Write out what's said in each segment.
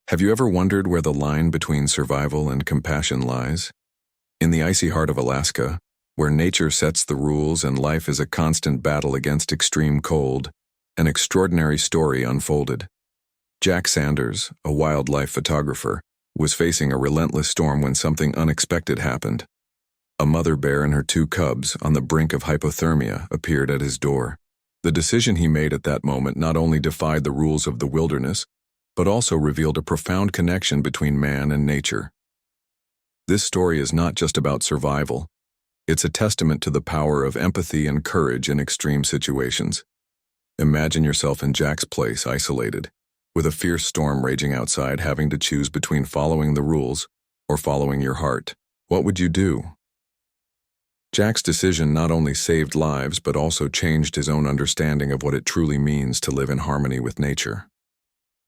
Have you ever wondered where the line between survival and compassion lies? In the icy heart of Alaska, where nature sets the rules and life is a constant battle against extreme cold, an extraordinary story unfolded. Jack Sanders, a wildlife photographer, was facing a relentless storm when something unexpected happened. A mother bear and her two cubs, on the brink of hypothermia, appeared at his door. The decision he made at that moment not only defied the rules of the wilderness, but also revealed a profound connection between man and nature. This story is not just about survival. It's a testament to the power of empathy and courage in extreme situations. Imagine yourself in Jack's place, isolated, with a fierce storm raging outside, having to choose between following the rules or following your heart. What would you do? Jack's decision not only saved lives but also changed his own understanding of what it truly means to live in harmony with nature.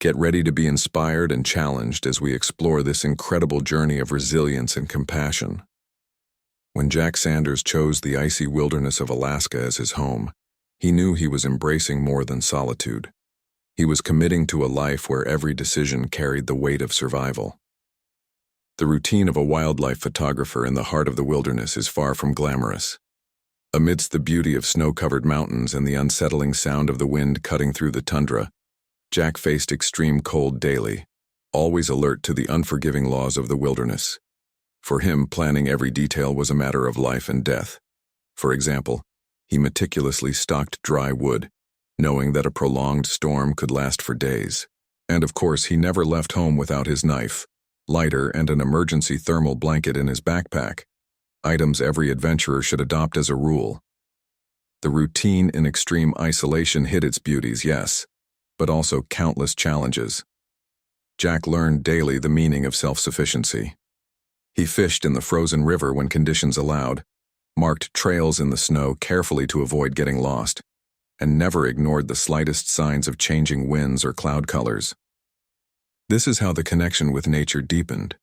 Get ready to be inspired and challenged as we explore this incredible journey of resilience and compassion. When Jack Sanders chose the icy wilderness of Alaska as his home, he knew he was embracing more than solitude. He was committing to a life where every decision carried the weight of survival. The routine of a wildlife photographer in the heart of the wilderness is far from glamorous. Amidst the beauty of snow-covered mountains and the unsettling sound of the wind cutting through the tundra, Jack faced extreme cold daily, always alert to the unforgiving laws of the wilderness. For him, planning every detail was a matter of life and death. For example, he meticulously stocked dry wood, knowing that a prolonged storm could last for days. And of course, he never left home without his knife, lighter, and an emergency thermal blanket in his backpack, items every adventurer should adopt as a rule. The routine in extreme isolation hid its beauties, yes, but also countless challenges. Jack learned daily the meaning of self-sufficiency. He fished in the frozen river when conditions allowed, marked trails in the snow carefully to avoid getting lost, and never ignored the slightest signs of changing winds or cloud colors. This is how the connection with nature deepened.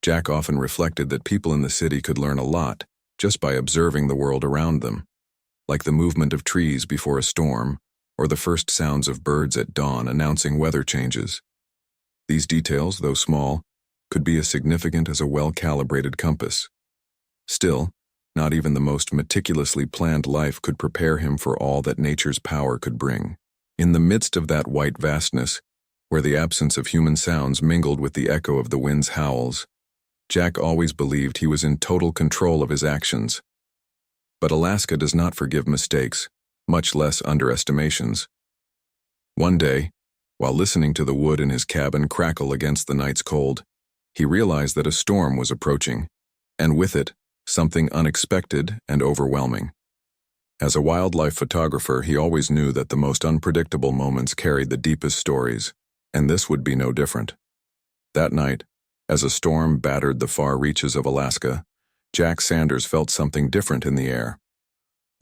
Jack often reflected that people in the city could learn a lot just by observing the world around them, like the movement of trees before a storm, or the first sounds of birds at dawn announcing weather changes. These details, though small, could be as significant as a well-calibrated compass. Still, not even the most meticulously planned life could prepare him for all that nature's power could bring. In the midst of that white vastness, where the absence of human sounds mingled with the echo of the wind's howls, Jack always believed he was in total control of his actions. But Alaska does not forgive mistakes, much less underestimations. One day, while listening to the wood in his cabin crackle against the night's cold, he realized that a storm was approaching, and with it, something unexpected and overwhelming. As a wildlife photographer, he always knew that the most unpredictable moments carried the deepest stories, and this would be no different. That night, as a storm battered the far reaches of Alaska, Jack Sanders felt something different in the air.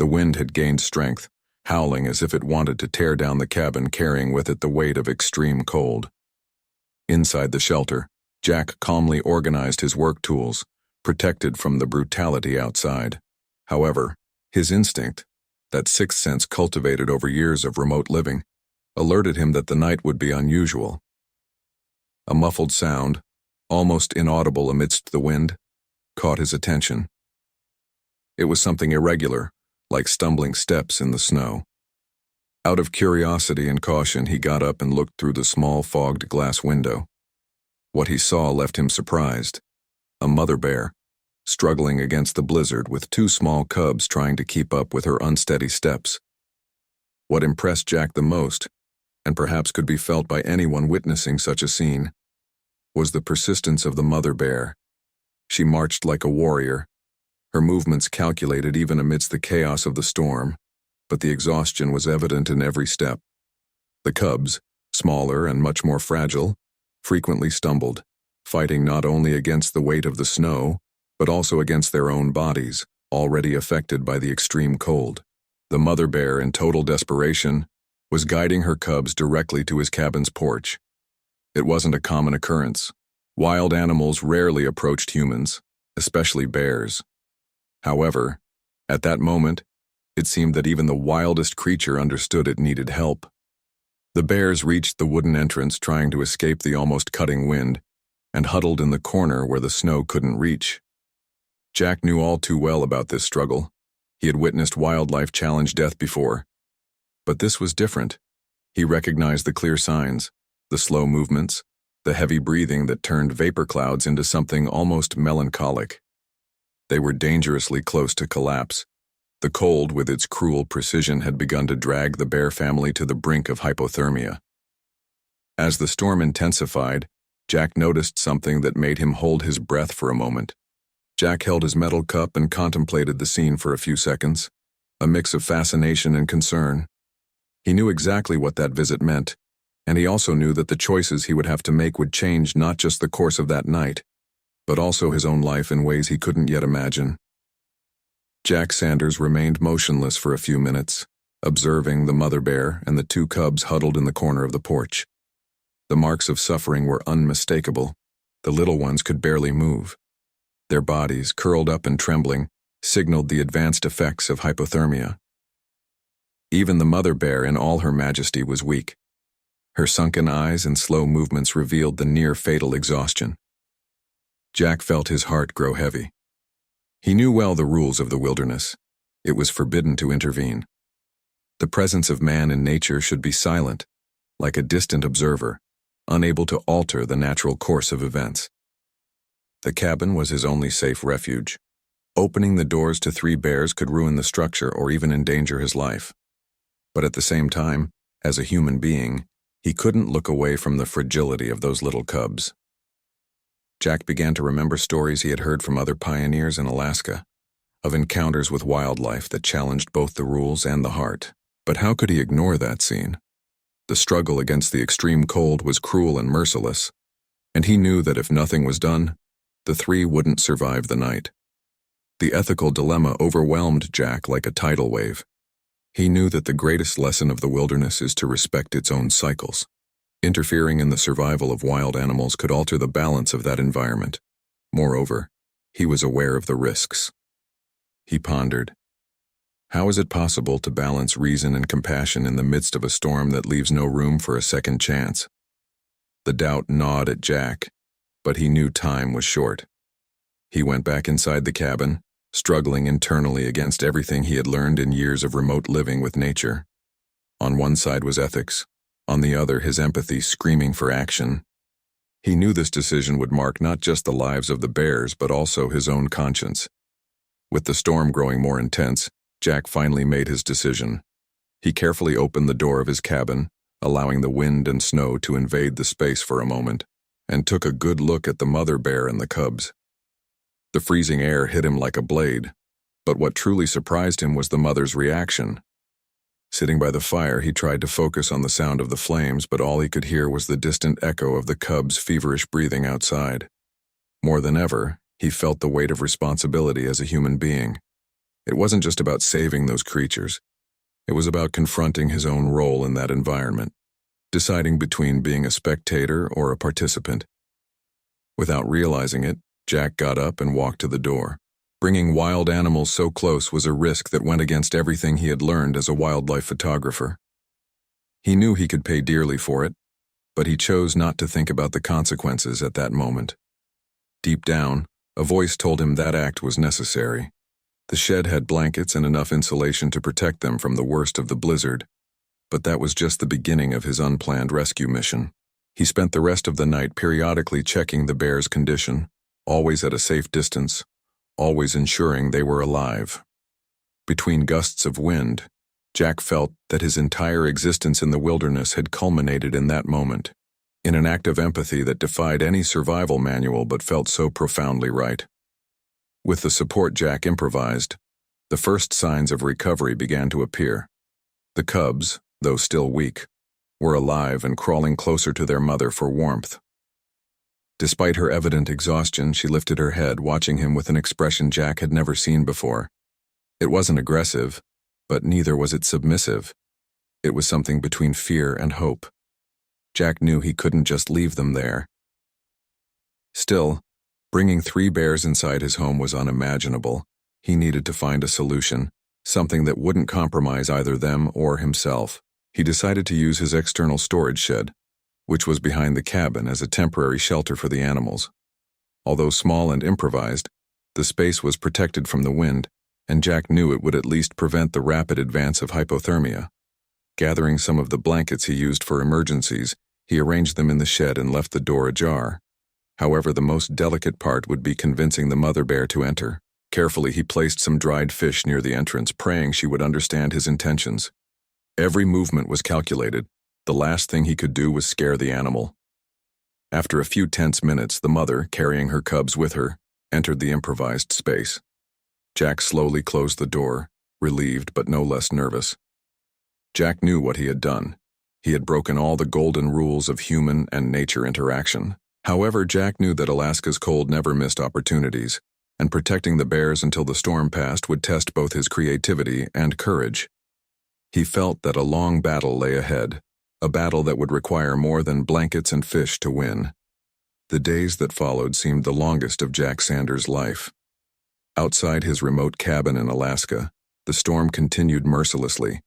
The wind had gained strength, howling as if it wanted to tear down the cabin, carrying with it the weight of extreme cold. Inside the shelter, Jack calmly organized his work tools, protected from the brutality outside. However, his instinct, that sixth sense cultivated over years of remote living, alerted him that the night would be unusual. A muffled sound, almost inaudible amidst the wind, caught his attention. It was something irregular, like stumbling steps in the snow. Out of curiosity and caution, he got up and looked through the small fogged glass window. What he saw left him surprised. A mother bear, struggling against the blizzard with two small cubs trying to keep up with her unsteady steps. What impressed Jack the most, and perhaps could be felt by anyone witnessing such a scene, was the persistence of the mother bear. She marched like a warrior, her movements calculated even amidst the chaos of the storm, but the exhaustion was evident in every step. The cubs, smaller and much more fragile, frequently stumbled, fighting not only against the weight of the snow, but also against their own bodies, already affected by the extreme cold. The mother bear, in total desperation, was guiding her cubs directly to his cabin's porch. It wasn't a common occurrence. Wild animals rarely approached humans, especially bears. However, at that moment, it seemed that even the wildest creature understood it needed help. The bears reached the wooden entrance trying to escape the almost cutting wind, and huddled in the corner where the snow couldn't reach. Jack knew all too well about this struggle. He had witnessed wildlife challenge death before. But this was different. He recognized the clear signs, the slow movements, the heavy breathing that turned vapor clouds into something almost melancholic. They were dangerously close to collapse. The cold, with its cruel precision, had begun to drag the bear family to the brink of hypothermia. As the storm intensified, Jack noticed something that made him hold his breath for a moment. Jack held his metal cup and contemplated the scene for a few seconds, a mix of fascination and concern. He knew exactly what that visit meant, and he also knew that the choices he would have to make would change not just the course of that night, but also his own life in ways he couldn't yet imagine. Jack Sanders remained motionless for a few minutes, observing the mother bear and the two cubs huddled in the corner of the porch. The marks of suffering were unmistakable. The little ones could barely move. Their bodies, curled up and trembling, signaled the advanced effects of hypothermia. Even the mother bear in all her majesty was weak. Her sunken eyes and slow movements revealed the near-fatal exhaustion. Jack felt his heart grow heavy. He knew well the rules of the wilderness. It was forbidden to intervene. The presence of man in nature should be silent, like a distant observer, unable to alter the natural course of events. The cabin was his only safe refuge. Opening the doors to 3 bears could ruin the structure or even endanger his life. But at the same time, as a human being, he couldn't look away from the fragility of those little cubs. Jack began to remember stories he had heard from other pioneers in Alaska, of encounters with wildlife that challenged both the rules and the heart. But how could he ignore that scene? The struggle against the extreme cold was cruel and merciless, and he knew that if nothing was done, the 3 wouldn't survive the night. The ethical dilemma overwhelmed Jack like a tidal wave. He knew that the greatest lesson of the wilderness is to respect its own cycles. Interfering in the survival of wild animals could alter the balance of that environment. Moreover, he was aware of the risks. He pondered, how is it possible to balance reason and compassion in the midst of a storm that leaves no room for a second chance? The doubt gnawed at Jack, but he knew time was short. He went back inside the cabin, struggling internally against everything he had learned in years of remote living with nature. On one side was ethics, on the other his empathy screaming for action. He knew this decision would mark not just the lives of the bears but also his own conscience. With the storm growing more intense, Jack finally made his decision. He carefully opened the door of his cabin, allowing the wind and snow to invade the space for a moment, and took a good look at the mother bear and the cubs. The freezing air hit him like a blade, but what truly surprised him was the mother's reaction. Sitting by the fire, he tried to focus on the sound of the flames, but all he could hear was the distant echo of the cubs' feverish breathing outside. More than ever, he felt the weight of responsibility as a human being. It wasn't just about saving those creatures. It was about confronting his own role in that environment, deciding between being a spectator or a participant. Without realizing it, Jack got up and walked to the door. Bringing wild animals so close was a risk that went against everything he had learned as a wildlife photographer. He knew he could pay dearly for it, but he chose not to think about the consequences at that moment. Deep down, a voice told him that act was necessary. The shed had blankets and enough insulation to protect them from the worst of the blizzard, but that was just the beginning of his unplanned rescue mission. He spent the rest of the night periodically checking the bears' condition, always at a safe distance, always ensuring they were alive. Between gusts of wind, Jack felt that his entire existence in the wilderness had culminated in that moment, in an act of empathy that defied any survival manual but felt so profoundly right. With the support Jack improvised, the first signs of recovery began to appear. The cubs, though still weak, were alive and crawling closer to their mother for warmth. Despite her evident exhaustion, she lifted her head, watching him with an expression Jack had never seen before. It wasn't aggressive, but neither was it submissive. It was something between fear and hope. Jack knew he couldn't just leave them there. Still, bringing 3 bears inside his home was unimaginable. He needed to find a solution, something that wouldn't compromise either them or himself. He decided to use his external storage shed, which was behind the cabin, as a temporary shelter for the animals. Although small and improvised, the space was protected from the wind, and Jack knew it would at least prevent the rapid advance of hypothermia. Gathering some of the blankets he used for emergencies, he arranged them in the shed and left the door ajar. However, the most delicate part would be convincing the mother bear to enter. Carefully, he placed some dried fish near the entrance, praying she would understand his intentions. Every movement was calculated. The last thing he could do was scare the animal. After a few tense minutes, the mother, carrying her cubs with her, entered the improvised space. Jack slowly closed the door, relieved but no less nervous. Jack knew what he had done. He had broken all the golden rules of human and nature interaction. However, Jack knew that Alaska's cold never missed opportunities, and protecting the bears until the storm passed would test both his creativity and courage. He felt that a long battle lay ahead, a battle that would require more than blankets and fish to win. The days that followed seemed the longest of Jack Sanders' life. Outside his remote cabin in Alaska, the storm continued mercilessly,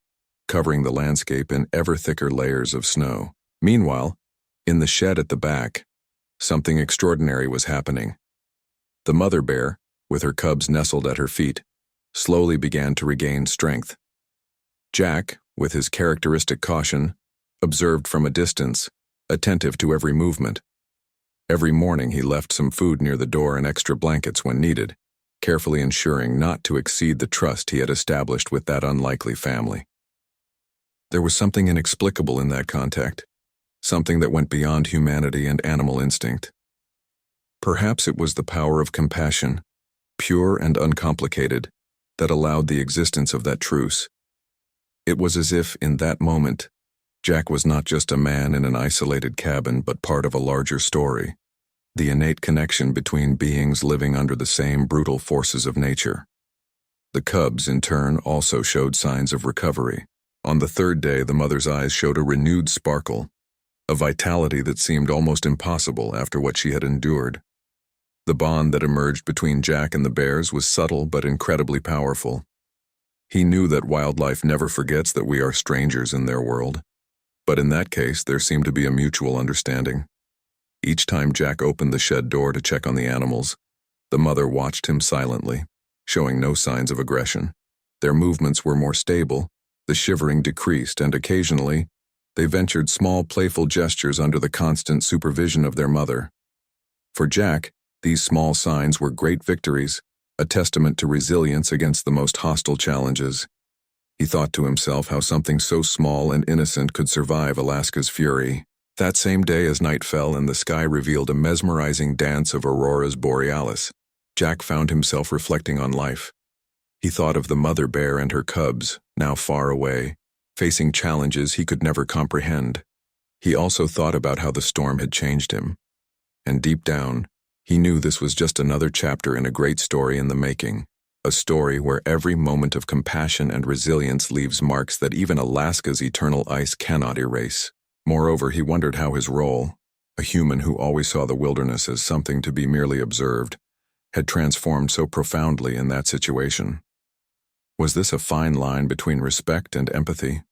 covering the landscape in ever thicker layers of snow. Meanwhile, in the shed at the back, something extraordinary was happening. The mother bear, with her cubs nestled at her feet, slowly began to regain strength. Jack, with his characteristic caution, observed from a distance, attentive to every movement. Every morning he left some food near the door and extra blankets when needed, carefully ensuring not to exceed the trust he had established with that unlikely family. There was something inexplicable in that contact, something that went beyond humanity and animal instinct. Perhaps it was the power of compassion, pure and uncomplicated, that allowed the existence of that truce. It was as if, in that moment, Jack was not just a man in an isolated cabin but part of a larger story, the innate connection between beings living under the same brutal forces of nature. The cubs, in turn, also showed signs of recovery. On the third day, the mother's eyes showed a renewed sparkle, a vitality that seemed almost impossible after what she had endured. The bond that emerged between Jack and the bears was subtle but incredibly powerful. He knew that wildlife never forgets that we are strangers in their world, but in that case there seemed to be a mutual understanding. Each time Jack opened the shed door to check on the animals, the mother watched him silently, showing no signs of aggression. Their movements were more stable, the shivering decreased, and occasionally, they ventured small playful gestures under the constant supervision of their mother. For Jack, these small signs were great victories, a testament to resilience against the most hostile challenges. He thought to himself how something so small and innocent could survive Alaska's fury. That same day, as night fell and the sky revealed a mesmerizing dance of auroras borealis, Jack found himself reflecting on life. He thought of the mother bear and her cubs, now far away, facing challenges he could never comprehend. He also thought about how the storm had changed him. And deep down, he knew this was just another chapter in a great story in the making, a story where every moment of compassion and resilience leaves marks that even Alaska's eternal ice cannot erase. Moreover, he wondered how his role, a human who always saw the wilderness as something to be merely observed, had transformed so profoundly in that situation. Was this a fine line between respect and empathy?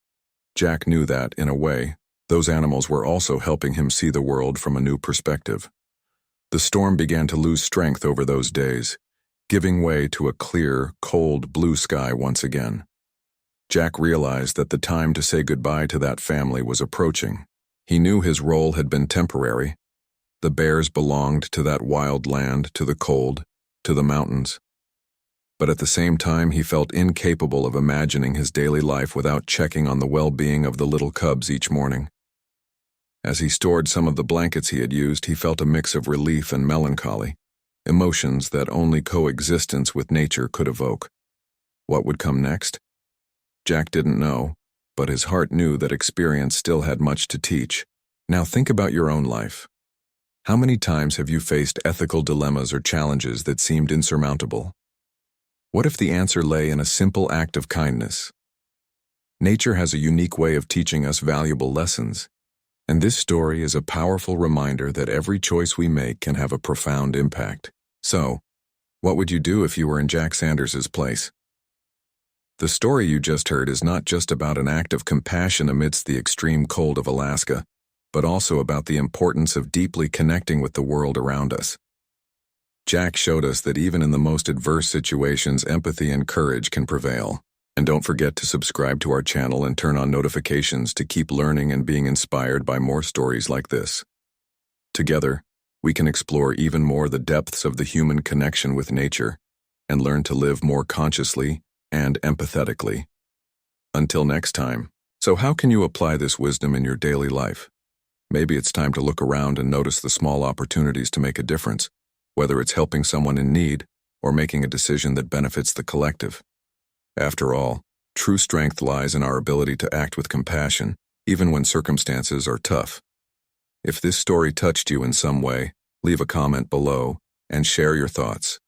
Jack knew that, in a way, those animals were also helping him see the world from a new perspective. The storm began to lose strength over those days, giving way to a clear, cold blue sky once again. Jack realized that the time to say goodbye to that family was approaching. He knew his role had been temporary. The bears belonged to that wild land, to the cold, to the mountains. But at the same time, he felt incapable of imagining his daily life without checking on the well-being of the little cubs each morning. As he stored some of the blankets he had used, he felt a mix of relief and melancholy, emotions that only coexistence with nature could evoke. What would come next? Jack didn't know, but his heart knew that experience still had much to teach. Now think about your own life. How many times have you faced ethical dilemmas or challenges that seemed insurmountable? What if the answer lay in a simple act of kindness? Nature has a unique way of teaching us valuable lessons, and this story is a powerful reminder that every choice we make can have a profound impact. So, what would you do if you were in Jack Sanders's place? The story you just heard is not just about an act of compassion amidst the extreme cold of Alaska, but also about the importance of deeply connecting with the world around us. Jack showed us that even in the most adverse situations, empathy and courage can prevail. And don't forget to subscribe to our channel and turn on notifications to keep learning and being inspired by more stories like this. Together, we can explore even more the depths of the human connection with nature and learn to live more consciously and empathetically. Until next time. So how can you apply this wisdom in your daily life? Maybe it's time to look around and notice the small opportunities to make a difference, whether it's helping someone in need or making a decision that benefits the collective. After all, true strength lies in our ability to act with compassion, even when circumstances are tough. If this story touched you in some way, leave a comment below and share your thoughts.